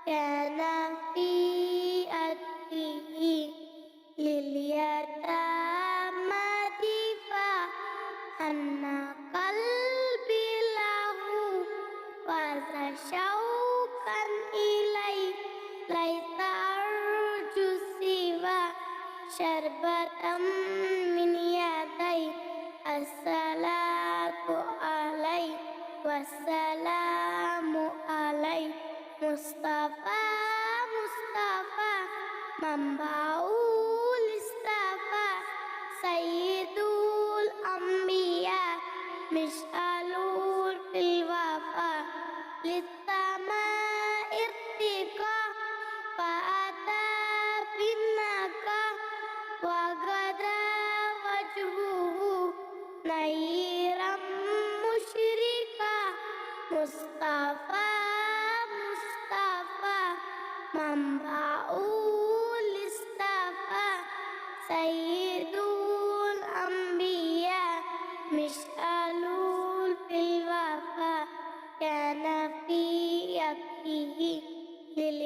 كان في أهله لليتامى دفاعا أن قلبي له وذا شوقا إليه ليس أرجو سوى شربة من يديه الصلاة عليه والسلام عليه Mustafa Mustafa Mambaul istafa Sayyidul Anbiya Mish'alul fil wafa Littama irtiqa Fa'ata binnaka Wa gada wajhuhu Nairam musyrika Mustafa Mambaul istafa Sayyidul Anbiya Mish'alul fil wafa Kana fi yakfihi lil